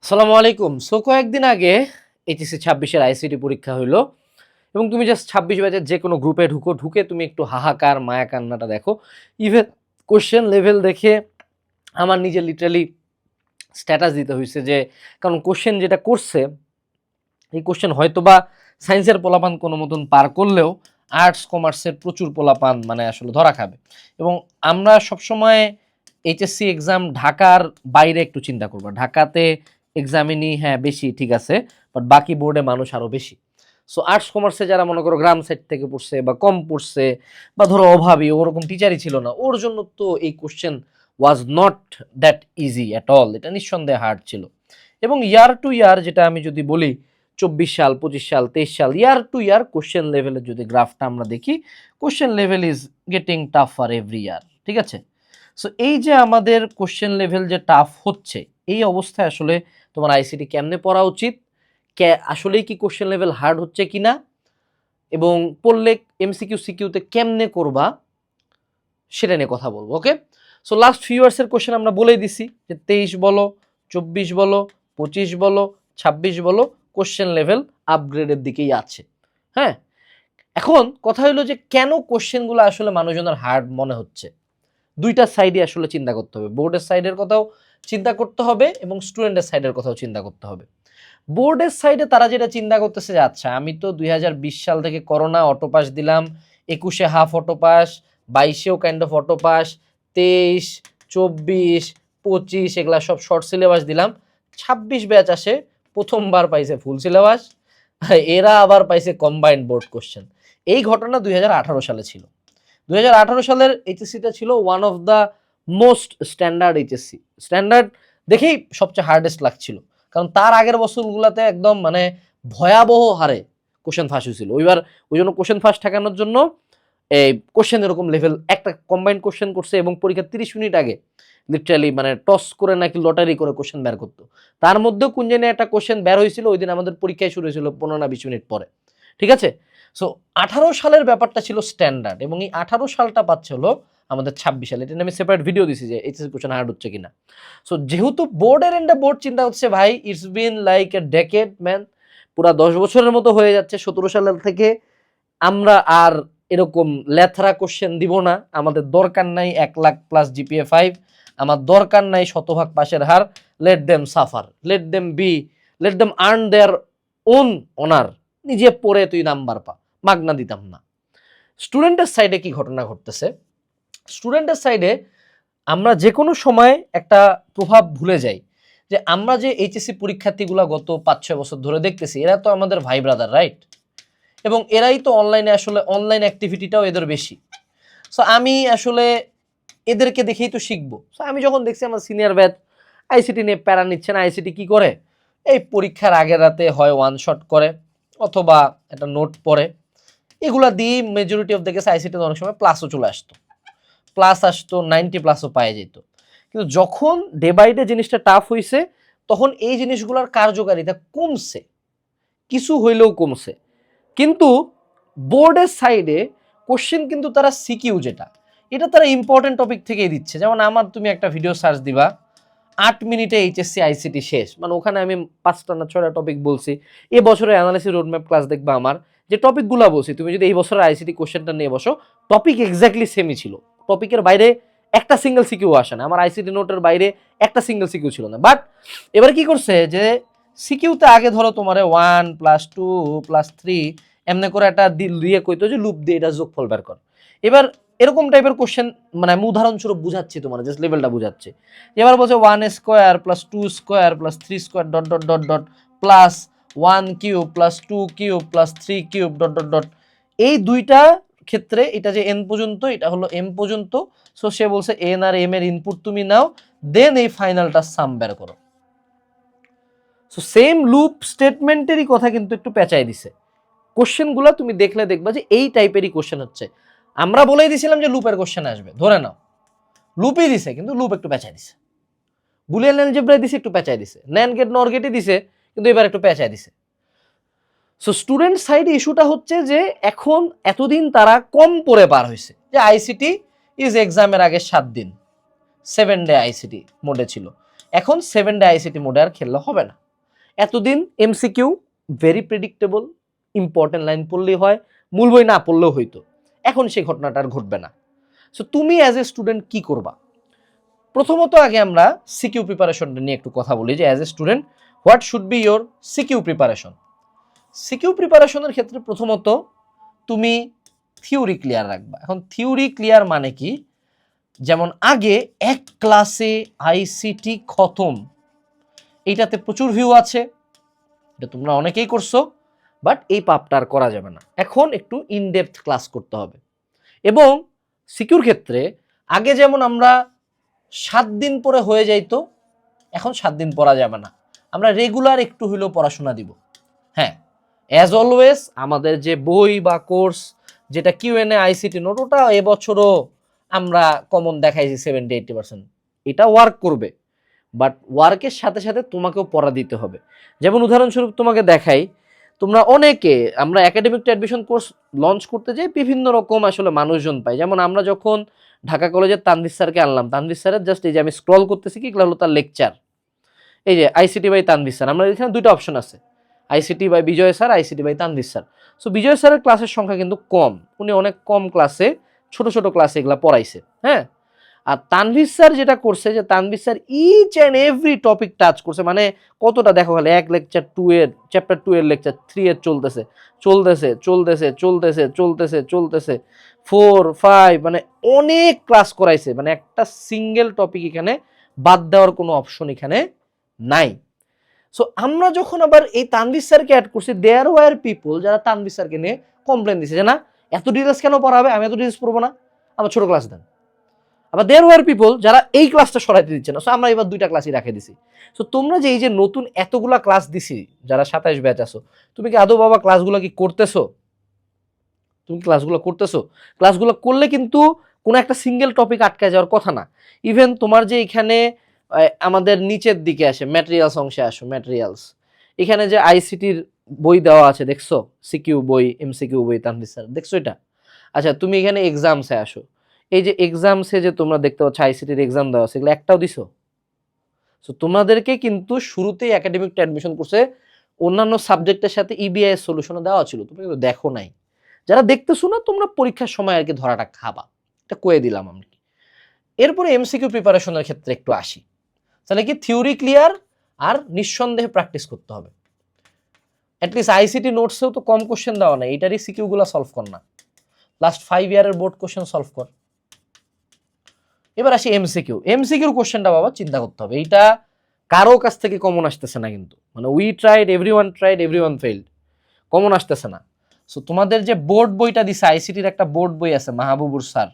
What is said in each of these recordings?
আসসালামু আলাইকুম। কয়েকদিন আগে এইচএসসি 26-এর আইসিটি পরীক্ষা হইলো এবং তুমি জাস্ট 26 ব্যাচের যে কোনো গ্রুপে ঢুকে তুমি একটু হাহাকার মায়া কান্নাটা দেখো। ইভেন কোশ্চেন লেভেল দেখে আমার নিজের লিটারালি স্ট্যাটাস দিতে হইছে যে, কারণ কোশ্চেন যেটা করছে, এই কোশ্চেন হয়তোবা সায়েন্সের পোলাপান কোনো মতন পার করলেও আর্টস কমার্সের প্রচুর পোলাপান মানে আসলে ধরা খাবে। এবং আমরা সবসময় এইচএসসি এক্সাম ঢাকার বাইরে একটু চিন্তা করবো। ঢাকাতে এক্সামিনি হ্যাঁ বেশি, ঠিক আছে, বাট বাকি বোর্ডে মানুষ আরও বেশি। সো আর্টস কমার্সে যারা মনে করো গ্রাম সাইড থেকে পড়ছে বা কম পড়ছে বা ধরো অভাবী, ওরকম টিচারই ছিল না, ওর জন্য তো এই question was not that easy at all. এটা নিঃসন্দেহে হার্ড ছিল। এবং ইয়ার টু ইয়ার যেটা আমি যদি বলি, 24 সাল, 25 সাল, 23 সাল, ইয়ার টু ইয়ার কোশ্চেন লেভেলের যদি গ্রাফটা আমরা দেখি, question level is getting tough for every year. ঠিক আছে? সো এই যে আমাদের কোশ্চেন লেভেল যে টাফ হচ্ছে, এই অবস্থায় আসলে তোমার আইসিটি কেমনে পড়া উচিত, আসলেই কি কোশ্চেন লেভেল হার্ড হচ্ছে কিনা, এবং পড়লে এমসিকিউ সিকিউতে কেমনে করবা, সেটা নিয়ে কথা বলবো। ওকে, সো লাস্ট ফিউ ইয়ার্সের কোশ্চেন আমরা বলেই দিছি যে 23 বলো, 24 বলো, 25 বলো, 26 বলো, কোশ্চেন লেভেল আপগ্রেডের দিকেই আছে। হ্যাঁ, এখন কথা হলো যে কেন কোশ্চেনগুলো আসলে মানুষজনের হার্ড মনে হচ্ছে। দুইটা সাইডে আসলে চিন্তা করতে হবে, বোর্ডের সাইডের কথাও চিন্তা করতে হবে এবং স্টুডেন্টের সাইডের কথাও চিন্তা করতে হবে। বোর্ডের সাইডে তারা যেটা চিন্তা করতেছে যে আচ্ছা, আমি তো 2020 সাল থেকে করোনা অটো পাস দিলাম, 21-এ হাফ অটো পাস, 22-এও কাইন্ড অফ অটো পাস, 23, 24, 25 এগুলা সব শর্ট সিলেবাস দিলাম, 26 ব্যাচ আসে প্রথমবার পাইছে ফুল সিলেবাস, এরা আবার পাইছে কম্বাইন্ড বোর্ড কোশ্চেন। এই ঘটনা 2018 সালে ছিল। 2018 সালের এইচএসসিটা ছিল one of the most standard HSC. Standard দেখেই সবচেয়ে হার্ডেস্ট লাগছিল, কারণ তার আগের বছরগুলোতে একদম মানে ভয়াবহ হারে কোশ্চেন ফাঁস হয়েছিল। ওই জন্য কোশ্চেন ফাঁস ঠেকানোর জন্য এই কোশ্চেন এরকম লেভেল একটা কম্বাইন্ড কোশ্চেন করছে এবং পরীক্ষার 30 মিনিট আগে লিটারালি মানে টস করে নাকি লটারি করে কোশ্চেন বের করতো। তার মধ্যেও কোন জানি একটা কোশ্চেন বের হয়েছিল ওই দিন আমাদের পরীক্ষায় শুরু হয়েছিল 15-20 মিনিট পরে। ঠিক আছে? সো 18 সালের ব্যাপারটা ছিল স্ট্যান্ডার্ড এবং এই 18 সালটা পাচ্ছে হলো আমাদের 26 সালে। এটা আমি সেপারেট ভিডিও দিছি যে এইচএসসি কোশ্চেন হার্ড হচ্ছে কিনা। সো যেহেতু বোর্ডের এন্ডে বোর্ড চিন্তা হচ্ছে ভাই, it's been like a decade man, পুরা 10 বছরের মতো হয়ে যাচ্ছে। 17 সালের থেকে আমরা আর এরকম লেথরা কোশ্চেন দিব না। আমাদের দরকার নাই 1 লাখ প্লাস জিপিএ 5, আমার দরকার নাই শতভাগ পাশের হার। Let them suffer, let them earn their own honour. নিজে পড়ে তুই নাম্বার পা, মাগনা দিতাম না। স্টুডেন্টের সাইডে কি ঘটনা ঘটতেছে, স্টুডেন্টের সাইডে আমরা যে কোনো সময় একটা প্রভাব ভুলে যাই যে আমরা যে এইচএসসি পরীক্ষার্থীগুলো গত 5-6 বছর ধরে দেখতেছি, এরা তো আমাদের ভাই ব্রাদার, রাইট? এবং এরাই তো অনলাইনে, আসলে অনলাইন অ্যাক্টিভিটিটাও এদের বেশি। সো আমি আসলে এদেরকে দেখেই তো শিখবো। সো আমি যখন দেখছি আমার সিনিয়র ব্যাচ আইসিটি নিয়ে প্যারা নিচ্ছে না, আইসিটি কি করে, এই পরীক্ষার আগের রাতে হয় ওয়ান শট করে অথবা একটা নোট পড়ে, এগুলা দিয়ে মেজরিটি অফ দ্য কেস আইসিটিতে অনেক সময় প্লাসও চলে আসতো, প্লাস আসতো, 90+ পাওয়া যেত। কিন্তু যখন ডে বাই ডে জিনিসটা টাফ হয়েছে, তখন এই জিনিসগুলোর কার্যকারিতা কমছে, কিছু হইলেও কমছে। কিন্তু বোর্ডের সাইডে কোশ্চেন কিন্তু তারা সিকিউ যেটা, এটা তারা ইম্পর্টেন্ট টপিক থেকেই দিচ্ছে। যেমন আমার, তুমি একটা ভিডিও সার্চ দিবা, 8 মিনিটে এইচএসসি আইসিটি শেষ, মানে ওখানে আমি 5টা না 6টা টপিক বলছি। এ বছরের অ্যানালিসিস রোডম্যাপ ক্লাস দেখবা, আমার যে টপিকগুলো বলছি, তুমি যদি এই বছরের আইসিটি কোশ্চেনটা নিয়ে বসো, টপিক এক্স্যাক্টলি সেমই ছিল। টপিকের বাইরে একটা সিঙ্গেল সিকিউ আসে না, আমার আইসিটি নোটের বাইরে একটা সিঙ্গেল সিকিউ ছিল না। বাট এবার কি করছে যে সিকিউতে আগে ধরো তোমার 1 + 2 + 3 এমনি করে একটা দিয়ে কইতো যে লুপ দিয়ে এটা যোগফল বের কর। এবার এরকম টাইপের কোশ্চেন, মানে আমি উদাহরণস্বরূপ বুঝাচ্ছি তোমার, জাস্ট লেভেলটা বুঝাচ্ছি। এবার বলছে 1² + 2² + 3² dot dot dot dot plus 1³ + 2³ + 3³ dot dot dot. এই দুইটা ক্ষেত্রে এটা যে এন পর্যন্ত, এটা হলো এম পর্যন্ত। সো সে বলছে এন আর এম এর ইনপুট তুমি নাও, দেন এই ফাইনালটা সাম বের করো। সো সেম লুপ স্টেটমেন্টেরই কথা কিন্তু একটু পেঁচাই দিছে। কোশ্চেনগুলো তুমি দেখলে দেখবা যে এই টাইপেরই কোশ্চেন হচ্ছে। আমরা বলেই দিছিলাম যে লুপের কোশ্চেন আসবে, ধরে নাও লুপই দিছে, কিন্তু লুপ একটু পেঁচাই দিছে। বুলিয়ান অ্যালজেব্রা দিছে, একটু পেঁচাই দিছে। ন্যান্ড গেট নর গেটই দিছে, কিন্তু এবার একটু পেঁচাই দিছে। সো স্টুডেন্ট সাইড ইস্যুটা হচ্ছে যে এখন এতদিন তারা কম পড়ে পার হয়েছে, যে আইসিটি ইজ এক্সামের আগে 7 দিন, 7 ডে আইসিটি মোডে ছিল। এখন 7 ডে আইসিটি মোডে আর খেললে হবে না। এতদিন MCQ very predictable, important line পড়লেই হয়, মূল বই না পড়লেও হইতো। এখন সেই ঘটনাটা আর ঘটবে না। সো তুমি অ্যাজ এ স্টুডেন্ট কি করবা? প্রথমত আগে আমরা সিকিউ প্রিপারেশনটা নিয়ে একটু কথা বলি যে as a student what should be your CQ preparation. CQ প্রিপারেশনের ক্ষেত্রে প্রথমত তুমি থিওরি ক্লিয়ার রাখবা। এখন থিওরি ক্লিয়ার মানে কি? যেমন আগে এক ক্লাসে আইসিটি খতম, এইটাতে প্রচুর ভিউ আছে, এটা তোমরা অনেকেই করছো, বাট এই পাপটা আর করা যাবে না। এখন একটু ইনডেপথ ক্লাস করতে হবে। এবং সিকিউর ক্ষেত্রে আগে যেমন আমরা 7 দিন পরে হয়ে যাইতো, এখন 7 দিন পড়া যাবে না, আমরা রেগুলার একটু হইলেও পড়াশোনা দিব। হ্যাঁ, অ্যাজ অলওয়েজ আমাদের যে বই বা কোর্স যেটা কিউএনএ আইসিটি নোট, ওটা এবছরও আমরা কমন দেখাইছি 70-80%, এটা ওয়ার্ক করবে, বাট ওয়ার্কের সাথে সাথে তোমাকেও পড়া দিতে হবে। যেমন উদাহরণস্বরূপ তোমাকে দেখাই, তোমরা অনেকে আমরা academic two admission course launch করতে যাই, বিভিন্ন রকম আসলে মানুষজন পাই। যেমন আমরা যখন ঢাকা কলেজের তানভীর স্যারকে আনলাম, তানভীর স্যারের জাস্ট এই যে আমি স্ক্রল করতেছি কি হলো তার লেকচার, এই যে আইসিটি বাই তানভীর স্যার, আমরা এখানে দুইটা অপশন আছে, ICT by Bijoy sir, ICT by Tanvir sir. So Bijoy স্যারের ক্লাসের সংখ্যা কিন্তু কম, উনি অনেক কম ক্লাসে ছোট ছোট ক্লাসে এগুলা পড়াইছে। হ্যাঁ, আর তানভীর স্যার যেটা করছে যে Tanvir sir each and every topic touch করছে। মানে কতটা দেখো, খালি এক লেকচার 2 এর চ্যাপ্টার 2 এর লেকচার 3 এর চলতেছে চলতেছে চলতেছে চলতেছে চলতেছে চলতেছে 4, 5, মানে অনেক ক্লাস করাইছে। মানে একটা সিঙ্গেল টপিক এখানে বাদ দেওয়ার কোনো অপশন এখানে নাই। সো আমরা যখন আবার এই তানভীর স্যারকে অ্যাড করছি, দেয়ার ওয়ার পিপল যারা তানভীর স্যারকে নিয়ে কমপ্লেন দিছে যে না এত ডিটেলস কেন পড়াবে, আমি এত ডিটেলস পড়বো না, আমার ছোট ক্লাস দেন। আবার দেয়ার ওয়ার পিপল যারা এই ক্লাসটা সরাইতে দিচ্ছে না। সো আমরা এবার দুইটা ক্লাসই রাখে দিছি। সো তোমরা যে এই যে নতুন এতগুলা ক্লাস দিছি, যারা 27 ব্যাচ আছো, তুমি কি আদৌ বাবা ক্লাসগুলো কি করতেছো? তুমি ক্লাসগুলো করতেছো? ক্লাসগুলো করলে কিন্তু কোনো একটা সিঙ্গেল টপিক আটকে যাওয়ার কথা না। ইভেন তোমার যে এখানে আমাদের নিচের দিকে আসে ম্যাটেরিয়ালস অংশে আসো, ম্যাটেরিয়ালস এখানে যে আইসিটির বই দেওয়া আছে দেখছো, সিকিউ বই, এমসিকিউ বই, তানভীর স্যার দেখছো এটা? আচ্ছা, তুমি এখানে এক্সামসে আসো, এই যে এক্সামসে যে তোমরা দেখতে পাচ্ছ আইসিটির এক্সাম দেওয়া আছে, এগুলো একটাও দিছো? সো তোমাদেরকে কিন্তু শুরুতেই একাডেমিক টু অ্যাডমিশন কোর্সে অন্যান্য সাবজেক্টের সাথে ইবিআইএস সলিউশনও দেওয়া ছিল, তুমি কিন্তু দেখো নাই। যারা দেখতেছো না, তোমরা পরীক্ষার সময় আর কি ধরাটা খাবা, এটা কয়ে দিলাম আমি। এরপরে এমসিকিউ প্রিপারেশনের ক্ষেত্রে একটু আসি। তাহলে কি থিওরি ক্লিয়ার আর নিঃসন্দেহে প্র্যাকটিস করতে হবে। অ্যাটলিস্ট আইসিটি নোটসেও তো কম কোশ্চেন দেওয়া নাই, এটারই সিকিউগুলো সলভ কর না, লাস্ট 5 ইয়ারের বোর্ড কোশ্চেন সলভ কর। এবার আসি এমসিকিউ। এমসিকিউর কোশ্চেনটা বাবা চিন্তা করতে হবে, এইটা কারো কাছ থেকে কমন আসতেছে না কিন্তু, মানে we tried, everyone failed, common আসতেছে না। সো তোমাদের যে বোর্ড বইটা দিছে, আইসিটির একটা বোর্ড বই আছে মাহবুবুর স্যার,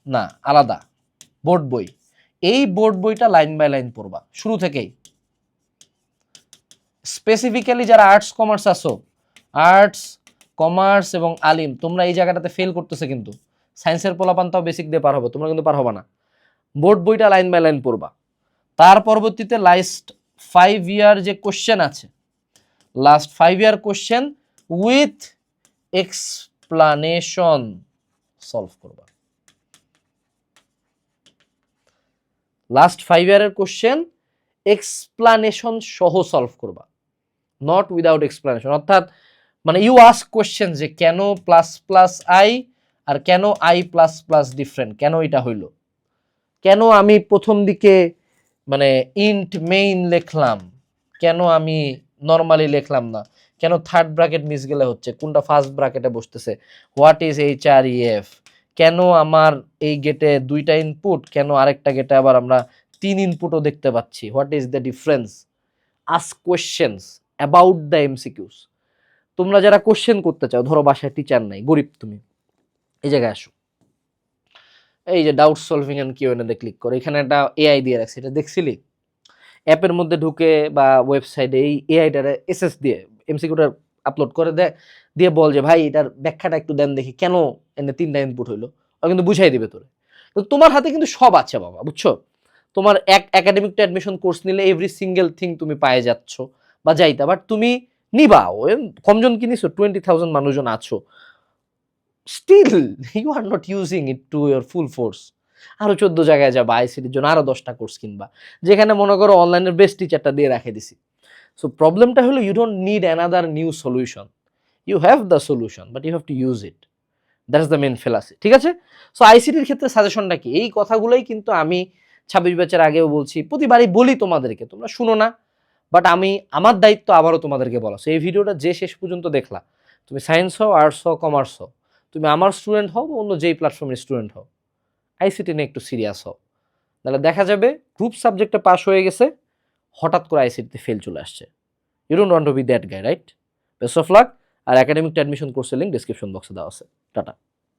না আলাদা বোর্ড বই, এই বোর্ড বইটা লাইন বাই লাইন পড়বা শুরু থেকেই। স্পেসিফিক্যালি যারা আর্টস কমার্স আছো, আর্টস কমার্স এবং আলিম, তোমরা এই জায়গাটাতে ফেল করতেছে কিন্তু। সায়েন্সের পোলাপান তাও বেসিক দিয়ে পার হবে, তোমরা কিন্তু পার হবে না। বোর্ড বইটা লাইন বাই লাইন পড়বা। তার পরবর্তীতে লাস্ট 5 ইয়ার যে কোশ্চেন আছে, last 5 year question with explanation solve করবা। লাস্ট 5 ইয়ারের কোশ্চেন এক্সপ্লানেশন সহ সলভ করবা, নট উইদাউট এক্সপ্লানেশন। অর্থাৎ মানে ইউ আস্ক কোশ্চেন যে কেন প্লাস প্লাস আই আর কেন আই প্লাস প্লাস ডিফারেন্ট, কেন এটা হইল, কেন আমি প্রথম দিকে মানে ইন্ট মেইন লিখলাম, কেন আমি নর্মালি লিখলাম না, কেন থার্ড ব্র্যাকেট মিস গেলে হচ্ছে, কোনটা ফার্স্ট ব্র্যাকেটে বসতেছে, হোয়াট ইজ HREF, কেন আমার এই গেটে 2টা ইনপুট, কেন আরেকটা গেটে আবার আমরা 3 ইনপুটও দেখতে পাচ্ছি, what is the difference. Ask questions about the MCQs. তোমরা যারা কোশ্চেন করতে চাও, ধরো বাসায় টিচার নাই, গরিব তুমি, এই জায়গায় আসো, এই যে doubt solving and QnA click করো, এখানে একটা এআই দিয়ে রাখছে, এটা দেখছিলি? অ্যাপের মধ্যে ঢুকে বা ওয়েবসাইটে এই এআইটারে এসএস দিয়ে এমসিকিউটা আপলোড করে দেয়, দিয়ে বল যে ভাই এটার ব্যাখ্যাটা একটু দেন দেখি, কেন এনে 3টা ইনপুট হইলো, ও কিন্তু বুঝাই দিবে তোরে। তো তোমার হাতে কিন্তু সব আছে বাবা, বুঝছো? তোমার এক একাডেমিক টু অ্যাডমিশন কোর্স নিলে এভরি সিঙ্গেল থিং তুমি পায়ে যাচ্ছ বা যাইতা, বাট তুমি নিবা, কমজন কি নিছো, 20,000 মানুষজন আছো, still you are not using it to your full force. আরও 14 জায়গায় যাবা, আইসিটির জন্য আরও 10টা কোর্স কিনবা, যেখানে মনে করো অনলাইনের বেস্ট টিচারটা দিয়ে রাখে দিছি। সো প্রবলেমটা হলো you don't need another new solution, you have the solution but you have to use it, that's the main fallacy, ঠিক আছে? সো আইসিটির ক্ষেত্রে সাজেশনটা কি? এই কথাগুলোই কিন্তু আমি 26 ব্যাচের আগেও বলছি, প্রতিবারই বলি তোমাদেরকে, তোমরা শুনো না, বাট আমি আমার দায়িত্ব আবারও তোমাদেরকে বলা। সো এই ভিডিওটা যে শেষ পর্যন্ত দেখলা, তুমি সায়েন্স হও, আর্টস হও, কমার্স হও, তুমি আমার স্টুডেন্ট হও বা অন্য যেই প্ল্যাটফর্মের স্টুডেন্ট হও, আইসিটি নিয়ে একটু সিরিয়াস হও। তাহলে দেখা যাবে গ্রুপ সাবজেক্টে পাস হয়ে গেছে, হঠাৎ করে আইসিটিতে ফেল চলে আসছে। You don't want to be that guy, right? Best of luck. আর একাডেমিক অ্যাডমিশন কোর্সের লিঙ্ক ডিসক্রিপশন বক্সে দেওয়া আছে। টাটা।